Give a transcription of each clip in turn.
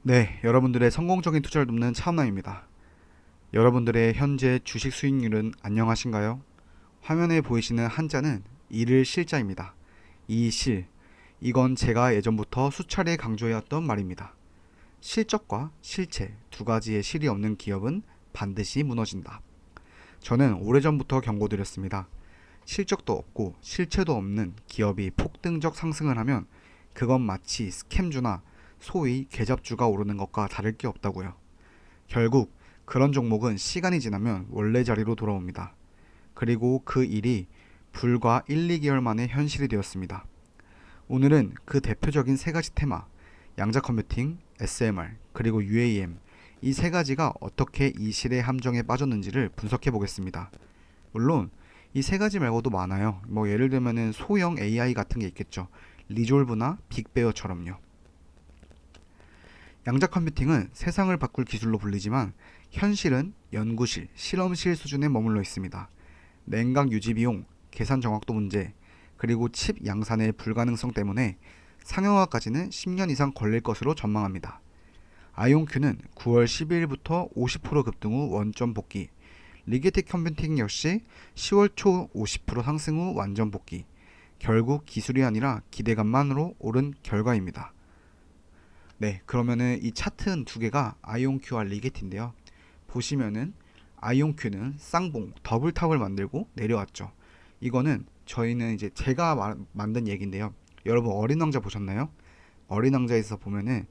네, 여러분들의 성공적인 투자를 돕는 차은남입니다. 여러분들의 현재 주식 수익률은 안녕하신가요? 화면에 보이시는 한자는 일을 실자입니다. 이 실, 이건 제가 예전부터 수차례 강조해왔던 말입니다. 실적과 실체 두 가지의 실이 없는 기업은 반드시 무너진다. 저는 오래전부터 경고드렸습니다. 실적도 없고 실체도 없는 기업이 폭등적 상승을 하면 그건 마치 스캠주나 소위 계잡주가 오르는 것과 다를 게 없다고요. 결국 그런 종목은 시간이 지나면 원래 자리로 돌아옵니다. 그리고 그 일이 불과 1, 2개월 만에 현실이 되었습니다. 오늘은 그 대표적인 세 가지 테마, 양자 컴퓨팅, SMR, 그리고 UAM, 이 세 가지가 어떻게 이 실의 함정에 빠졌는지를 분석해 보겠습니다. 물론 이 세 가지 말고도 많아요. 예를 들면은 소형 AI 같은 게 있겠죠. 리졸브나 빅베어처럼요. 양자 컴퓨팅은 세상을 바꿀 기술로 불리지만 현실은 연구실, 실험실 수준에 머물러 있습니다. 냉각 유지 비용, 계산 정확도 문제, 그리고 칩 양산의 불가능성 때문에 상용화까지는 10년 이상 걸릴 것으로 전망합니다. 아이온큐는 9월 12일부터 50% 급등 후 원점 복귀, 리게틱 컴퓨팅 역시 10월 초 50% 상승 후 완전 복귀, 결국 기술이 아니라 기대감만으로 오른 결과입니다. 네, 그러면은 이 차트는 두 개가 아이온큐와 리게티인데요. 보시면은 아이온큐는 쌍봉 더블탑을 만들고 내려왔죠. 이거는 저희는 이제 제가 만든 얘기인데요. 여러분 어린 왕자 보셨나요? 어린 왕자에서 보면은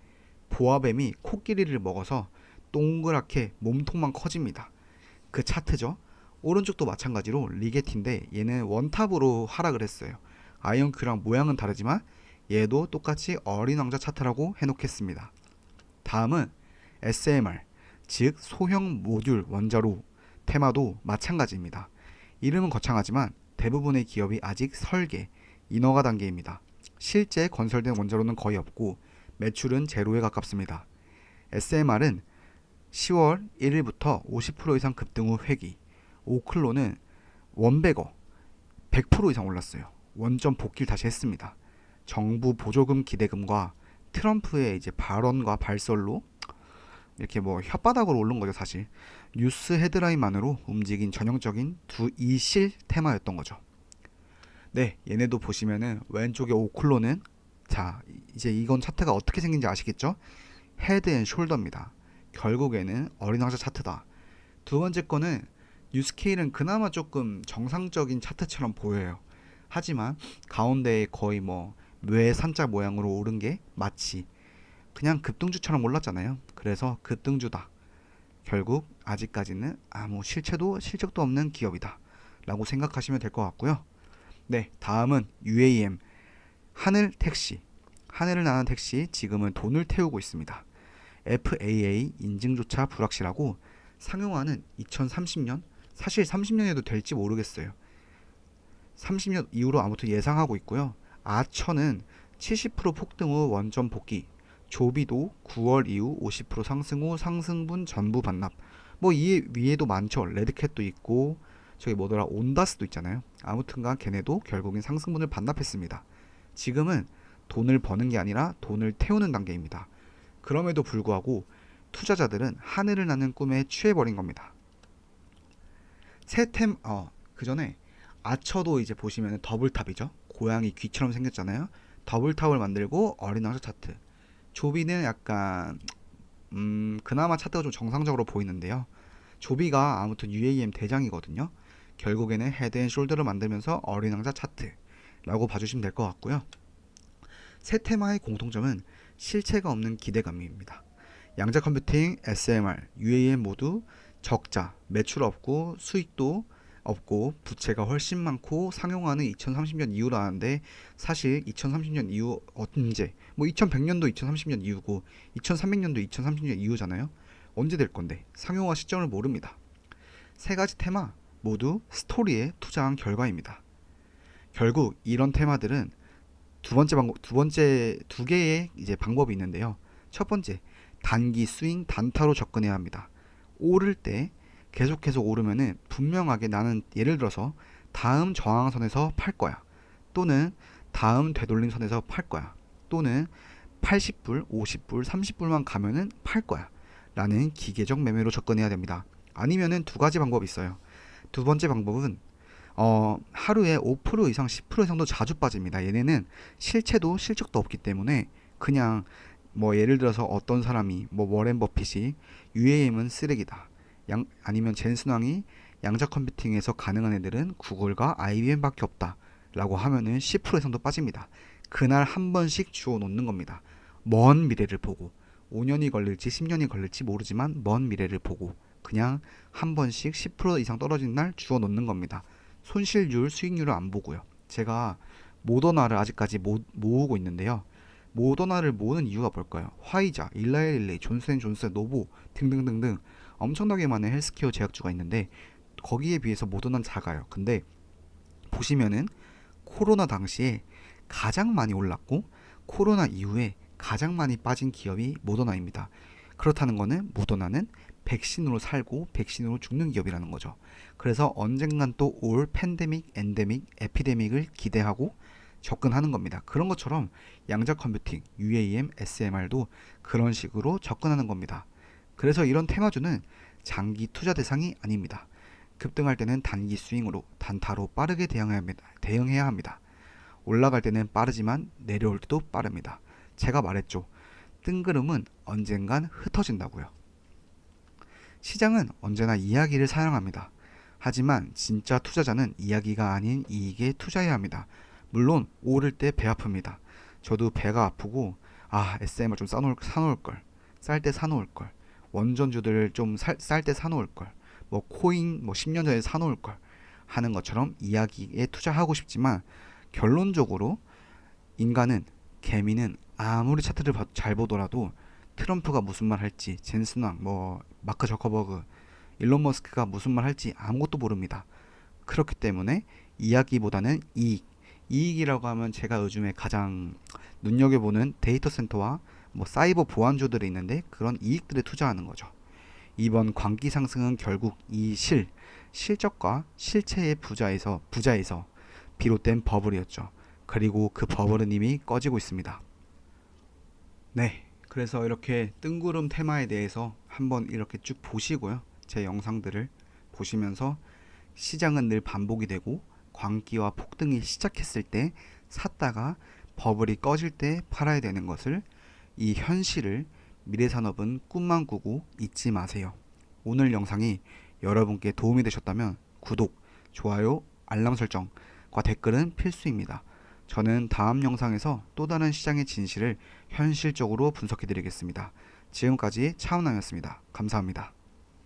보아뱀이 코끼리를 먹어서 동그랗게 몸통만 커집니다. 그 차트죠. 오른쪽도 마찬가지로 리게티인데 얘는 원탑으로 하락을 했어요. 아이온큐랑 모양은 다르지만 얘도 똑같이 어린 왕자 차트라고 해놓겠습니다. 다음은 SMR, 즉 소형 모듈 원자로 테마도 마찬가지입니다. 이름은 거창하지만 대부분의 기업이 아직 설계, 인허가 단계입니다. 실제 건설된 원자로는 거의 없고 매출은 제로에 가깝습니다. SMR은 10월 1일부터 50% 이상 급등 후 회귀, 오클로는 원백어 100% 이상 올랐어요. 원점 복귀를 다시 했습니다. 정부 보조금 기대금과 트럼프의 이제 발언과 발설로 이렇게 혓바닥으로 오른 거죠 사실. 뉴스 헤드라인만으로 움직인 전형적인 두 이실 테마였던 거죠. 네, 얘네도 보시면은 왼쪽에 오클로는 자 이제 이건 차트가 어떻게 생긴지 아시겠죠? 헤드 앤 숄더입니다. 결국에는 어린 왕자 차트다. 두 번째 거는 뉴스케일은 그나마 조금 정상적인 차트처럼 보여요. 하지만 가운데에 거의 외산자 모양으로 오른 게 마치 그냥 급등주처럼 올랐잖아요. 그래서 급등주다. 결국 아직까지는 아무 실체도 실적도 없는 기업이다 라고 생각하시면 될 것 같고요. 네, 다음은 UAM, 하늘 택시. 하늘을 나는 택시, 지금은 돈을 태우고 있습니다. FAA 인증조차 불확실하고 상용화는 2030년, 사실 30년에도 될지 모르겠어요. 30년 이후로 아무튼 예상하고 있고요. 아처는 70% 폭등 후 원점 복귀, 조비도 9월 이후 50% 상승 후 상승분 전부 반납. 이 위에도 많죠. 레드캣도 있고 저기 온다스도 있잖아요. 아무튼간 걔네도 결국엔 상승분을 반납했습니다. 지금은 돈을 버는 게 아니라 돈을 태우는 단계입니다. 그럼에도 불구하고 투자자들은 하늘을 나는 꿈에 취해버린 겁니다. 그 전에 아처도 이제 보시면 더블탑이죠. 고양이 귀처럼 생겼잖아요. 더블탑을 만들고 어린 왕자 차트. 조비는 약간 그나마 차트가 좀 정상적으로 보이는데요. 조비가 아무튼 UAM 대장이거든요. 결국에는 헤드 앤 숄더를 만들면서 어린 왕자 차트라고 봐주시면 될 것 같고요. 세 테마의 공통점은 실체가 없는 기대감입니다. 양자 컴퓨팅, SMR, UAM 모두 적자, 매출 없고 수익도 없고 부채가 훨씬 많고 상용화는 2030년 이후라는데 사실 2030년 이후 언제 2100년도 2030년 이후고 2300년도 2030년 이후잖아요. 언제 될 건데 상용화 시점을 모릅니다. 세 가지 테마 모두 스토리에 투자한 결과입니다. 결국 이런 테마들은 두 개의 이제 방법이 있는데요. 첫 번째, 단기 스윙 단타로 접근해야 합니다. 오를 때 계속해서 오르면은 분명하게 나는 예를 들어서 다음 저항선에서 팔 거야. 또는 다음 되돌림 선에서 팔 거야. 또는 80불, 50불, 30불만 가면은 팔 거야 라는 기계적 매매로 접근해야 됩니다. 아니면은 두 가지 방법이 있어요. 두 번째 방법은 하루에 5% 이상 10% 이상도 자주 빠집니다. 얘네는 실체도 실적도 없기 때문에 그냥 뭐 예를 들어서 어떤 사람이 뭐 워렌 버핏이 UAM은 쓰레기다. 아니면 젠슨왕이 양자 컴퓨팅에서 가능한 애들은 구글과 IBM밖에 없다. 라고 하면은 10% 이상도 빠집니다. 그날 한 번씩 주워 놓는 겁니다. 먼 미래를 보고 5년이 걸릴지 10년이 걸릴지 모르지만 먼 미래를 보고 그냥 한 번씩 10% 이상 떨어진 날 주워 놓는 겁니다. 손실률, 수익률을 안 보고요. 제가 모더나를 아직까지 모으고 있는데요. 모더나를 모으는 이유가 뭘까요? 화이자, 일라일릴레이, 존슨앤존슨, 노보 등등등등 엄청나게 많은 헬스케어 제약주가 있는데 거기에 비해서 모더나는 작아요. 근데 보시면은 코로나 당시에 가장 많이 올랐고 코로나 이후에 가장 많이 빠진 기업이 모더나입니다. 그렇다는 거는 모더나는 백신으로 살고 백신으로 죽는 기업이라는 거죠. 그래서 언젠간 또 올 팬데믹, 엔데믹, 에피데믹을 기대하고 접근하는 겁니다. 그런 것처럼 양자 컴퓨팅, UAM, SMR도 그런 식으로 접근하는 겁니다. 그래서 이런 테마주는 장기 투자 대상이 아닙니다. 급등할 때는 단기 스윙으로 단타로 빠르게 대응해야 합니다. 올라갈 때는 빠르지만 내려올 때도 빠릅니다. 제가 말했죠. 뜬구름은 언젠간 흩어진다고요. 시장은 언제나 이야기를 사랑합니다. 하지만 진짜 투자자는 이야기가 아닌 이익에 투자해야 합니다. 물론 오를 때 배 아픕니다. 저도 배가 아프고 SMR 좀 사놓을 걸, 쌀 때 사놓을 걸, 원전주들을 좀 쌀 때 사놓을 걸, 뭐 코인 10년 전에 사놓을 걸 하는 것처럼 이야기에 투자하고 싶지만 결론적으로 인간은 개미는 아무리 차트를 잘 보더라도 트럼프가 무슨 말 할지, 젠슨왕, 마크 저커버그, 일론 머스크가 무슨 말 할지 아무것도 모릅니다. 그렇기 때문에 이야기보다는 이익이라고 하면 제가 요즘에 가장 눈여겨보는 데이터 센터와 사이버 보안주들이 있는데 그런 이익들에 투자하는 거죠. 이번 광기 상승은 결국 이 실적과 실체의 부자에서 비롯된 버블이었죠. 그리고 그 버블은 이미 꺼지고 있습니다. 네, 그래서 이렇게 뜬구름 테마에 대해서 한번 이렇게 쭉 보시고요. 제 영상들을 보시면서 시장은 늘 반복이 되고 광기와 폭등이 시작했을 때 샀다가 버블이 꺼질 때 팔아야 되는 것을, 이 현실을, 미래산업은 꿈만 꾸고 잊지 마세요. 오늘 영상이 여러분께 도움이 되셨다면 구독, 좋아요, 알람 설정과 댓글은 필수입니다. 저는 다음 영상에서 또 다른 시장의 진실을 현실적으로 분석해 드리겠습니다. 지금까지 차은남이었습니다. 감사합니다.